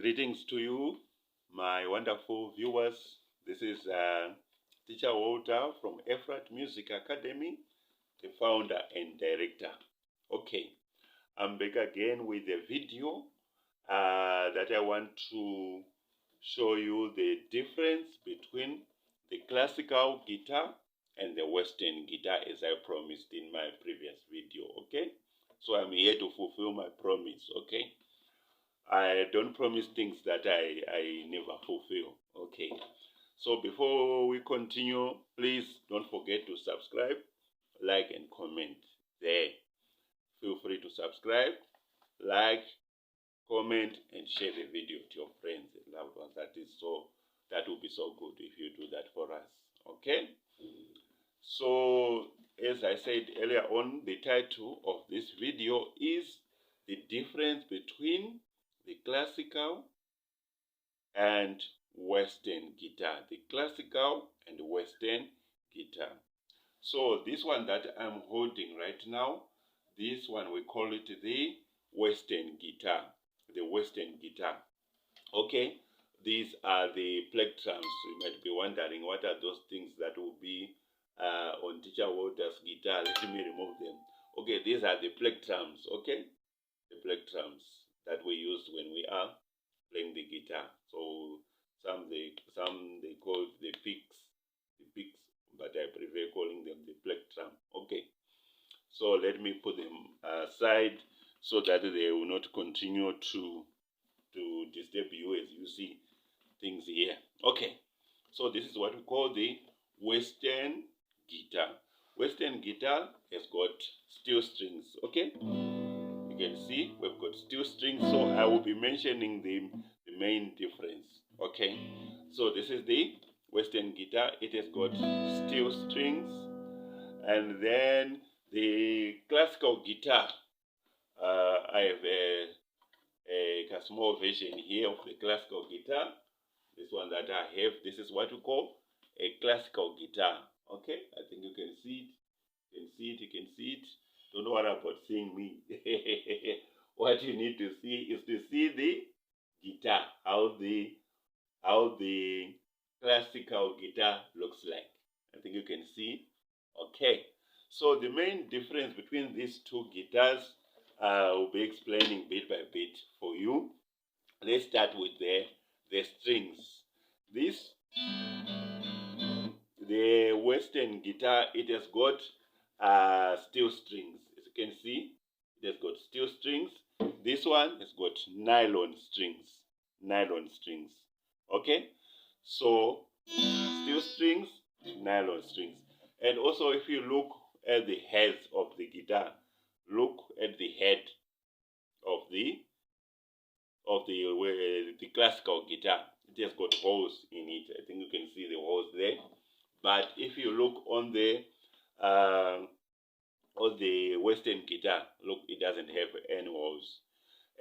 Greetings to you, my wonderful viewers. This is Teacher Walter from Efrat Music Academy, the founder and director. Okay, I'm back again with a video that I want to show you the difference between the classical guitar and the Western guitar, as I promised in my previous video. Okay, so I'm here to fulfill my promise. Okay. I don't promise things that I never fulfill. Okay. So before we continue, please don't forget to subscribe, like, and comment there. Feel free to subscribe, like, comment, and share the video to your friends and loved ones. That will be so good if you do that for us. Okay? So as I said earlier on, the title of this video is the difference between the classical and Western guitar. The classical and Western guitar. So this one that I'm holding right now, this one we call it the Western guitar. The Western guitar. Okay, these are the plectrums. You might be wondering what are those things that will be on Teacher Walter's guitar. Let me remove them. Okay, these are the plectrums. Okay, the plectrums that we use when we are playing the guitar. So some they call the picks, but I prefer calling them the plectrum. Okay, so let me put them aside so that they will not continue to disturb you as you see things here. Okay, so this is what we call the Western guitar. Western guitar has got steel strings. Okay, you can see we've got steel strings, so I will be mentioning the main difference. Okay, so this is the Western guitar. It has got steel strings, and then the classical guitar. I have a small version here of the classical guitar. This one that I have, this is what we call a classical guitar. Okay, I think you can see it. You can see it. Don't worry about seeing me. What you need to see is to see the guitar, how the classical guitar looks like. I think you can see. Okay, so the main difference between these two guitars will be explaining bit by bit for you. Let's start with the strings. This the Western guitar, it has got steel strings. As you can see, it has got steel strings. This one has got nylon strings. Nylon strings. Okay, so steel strings, nylon strings. And also, if you look at the heads of the guitar, look at the head of the classical guitar. It has got holes in it. I think you can see the holes there. But if you look on the Western guitar, look, it doesn't have any holes.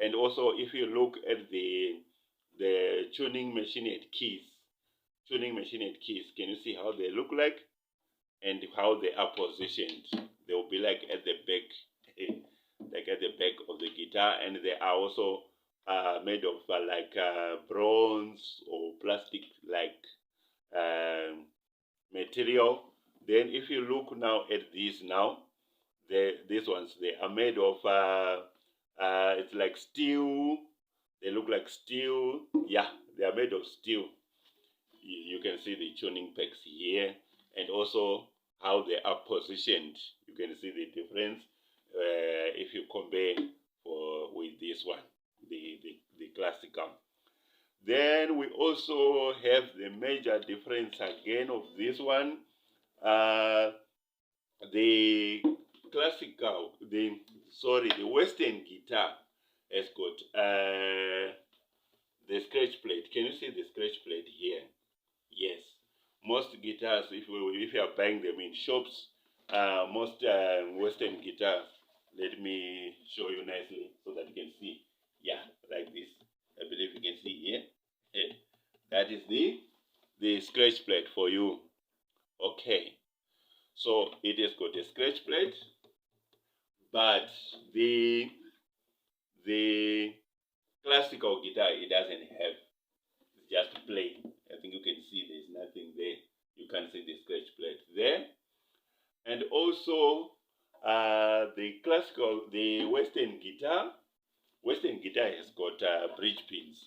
And also, if you look at the tuning machined keys, can you see how they look like and how they are positioned? They will be like at the back, like at the back of the guitar, and they are also made of bronze or plastic like material. Then if you look now at these now, these ones, they are made of it's like steel. They look like steel. Yeah, they are made of steel. You can see the tuning pegs here, and also how they are positioned. You can see the difference if you compare with this one, the classical. Then we also have the major difference again of this one. The classical, the Western guitar has got the scratch plate. Can you see the scratch plate here? Yes. Most guitars, if you are buying them in shops, most Western guitars, let me show you nicely so that you can see. Yeah, like this. I believe you can see here. That is the scratch plate for you. Okay. So it has got a scratch plate, but the classical guitar, it doesn't have, it's just plain. I think you can see there's nothing there. You can see the scratch plate there. And also the Western guitar has got bridge pins.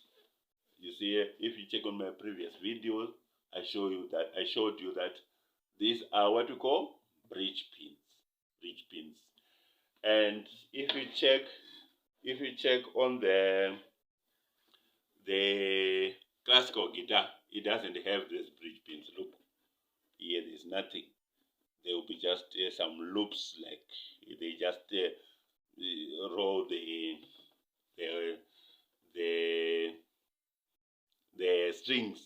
You see, if you check on my previous video, I showed you that these are what we call bridge pins. Bridge pins. And if you check on the classical guitar, it doesn't have these bridge pins. Look, here there's nothing. There will be just some loops, like they just roll the strings,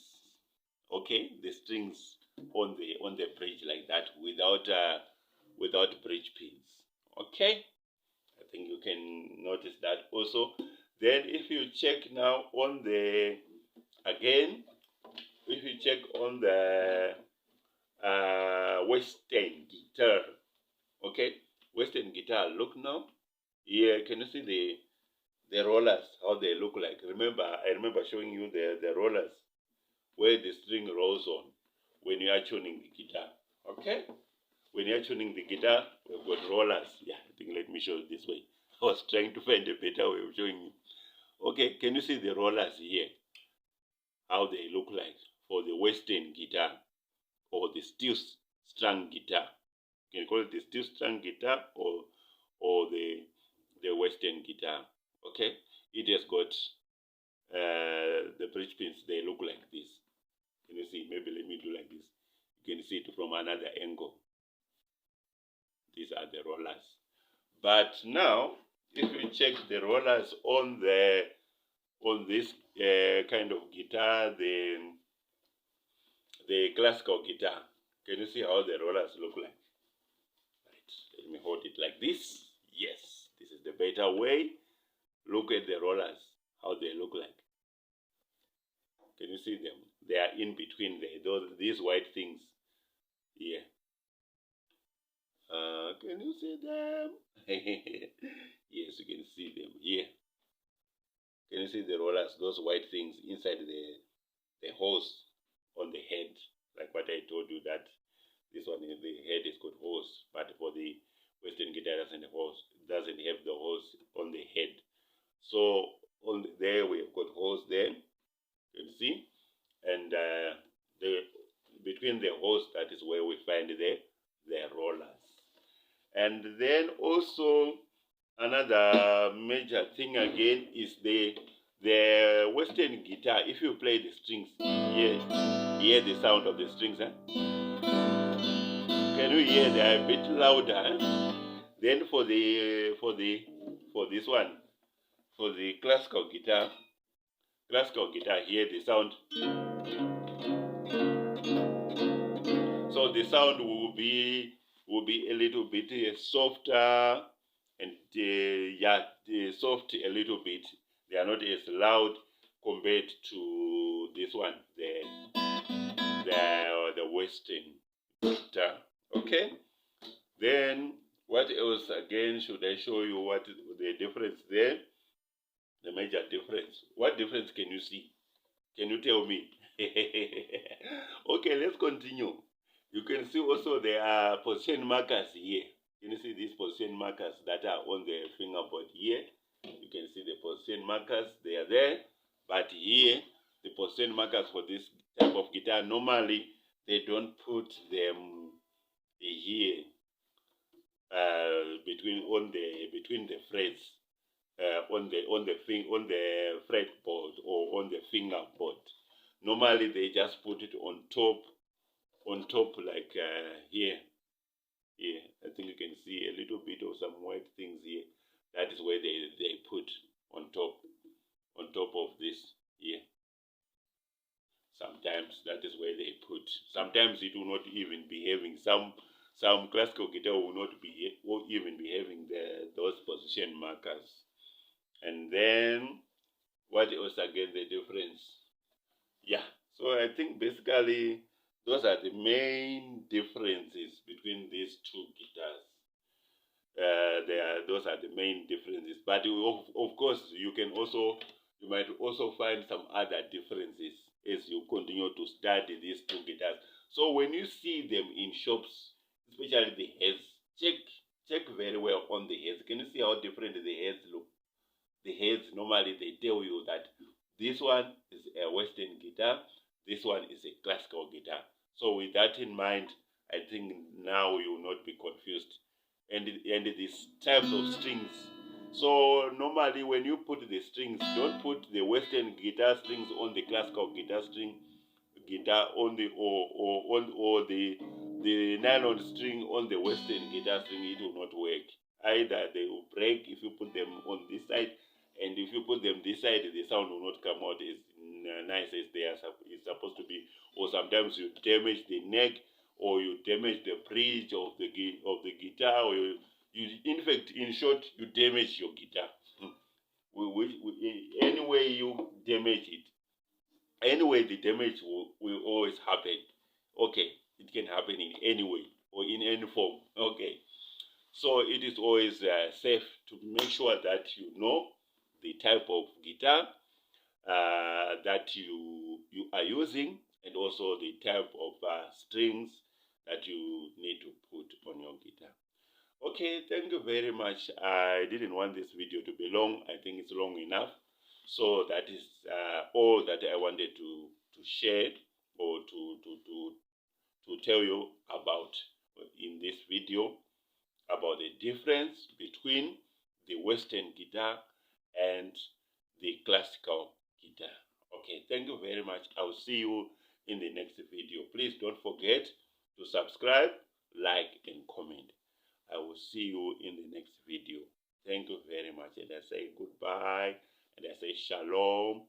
okay, the strings on the bridge like that, without bridge pins. Okay, I think you can notice that also. Then if you check now on the Western guitar, okay, Western guitar, look now here, can you see the rollers, how they look like? I remember showing you the rollers where the string rolls on when you are tuning the guitar. Okay? When you are tuning the guitar, we've got rollers. Yeah, I think let me show it this way. I was trying to find a better way of showing you. Okay, can you see the rollers here? How they look like for the Western guitar or the steel strung guitar. You can call it the steel strung guitar or the Western guitar. Okay, it has got the bridge pins. They look like this. Can you see? Maybe let me do like this. You can see it from another angle. These are the rollers. But now, if you check the rollers on this kind of guitar, the classical guitar, can you see how the rollers look like? Right. Let me hold it like this. Yes, this is the better way. Look at the rollers, how they look like. Can you see them? They are in between these white things here. Can you see them? Yes, you can see them here. Can you see the rollers, those white things inside the hose on the head? Like what I told you, that this one, the head is got hose, but for the Western guitar doesn't have the hose on the head. So there we've got hose there, you can see, and between the hose, that is where we find the rollers. And then also another major thing again is the Western guitar. If you play the strings, hear the sound of the strings. Huh? Can you hear? They are a bit louder. Huh? Then for this one, for the classical guitar, hear the sound. So the sound will be a little bit softer and soft a little bit. They are not as loud compared to this one, the Western guitar. Okay. Then what else again should I show you? What the difference there? The major difference. What difference can you see? Can you tell me? Okay, let's continue. You can see also there are position markers here. Can you see these position markers that are on the fingerboard here? You can see the position markers, they are there. But here, the position markers for this type of guitar, normally they don't put them here between the frets, on the fretboard or on the fingerboard. Normally they just put it on top like here. I think you can see a little bit of some white things here. That is where they put on top of this here. Sometimes that is where they put. Sometimes it will not even be having some classical guitar will not even be having those position markers. And then what else again the difference? Yeah, so I think basically those are the main differences between these two guitars. Those are the main differences. But of course, you can you might also find some other differences as you continue to study these two guitars. So when you see them in shops, especially the heads, check very well on the heads. Can you see how different the heads look? The heads, normally they tell you that this one is a Western guitar, this one is a classical guitar. So with that in mind, I think now you will not be confused. And these types of strings. So normally when you put the strings, don't put the Western guitar strings on the classical guitar string guitar on the or the nylon string on the Western guitar string. It will not work. Either they will break if you put them on this side, and if you put them this side, the sound will not come out as nice as they are supposed to be. Or sometimes you damage the neck, or you damage the bridge of the guitar, or in fact, in short, you damage your guitar. Any way you damage it, anyway, the damage will always happen. Okay, it can happen in any way or in any form. Okay, so it is always safe to make sure that you know the type of guitar that you are using, and also the type of strings that you need to put on your guitar. Okay, thank you very much. I didn't want this video to be long. I think it's long enough. So that is all that I wanted to share or to tell you about in this video, about the difference between the Western guitar and the classical guitar. Okay, thank you very much. I'll see you in the next video. Please don't forget to subscribe, like, and comment. I will see you in the next video. Thank you very much. And I say goodbye. And I say shalom.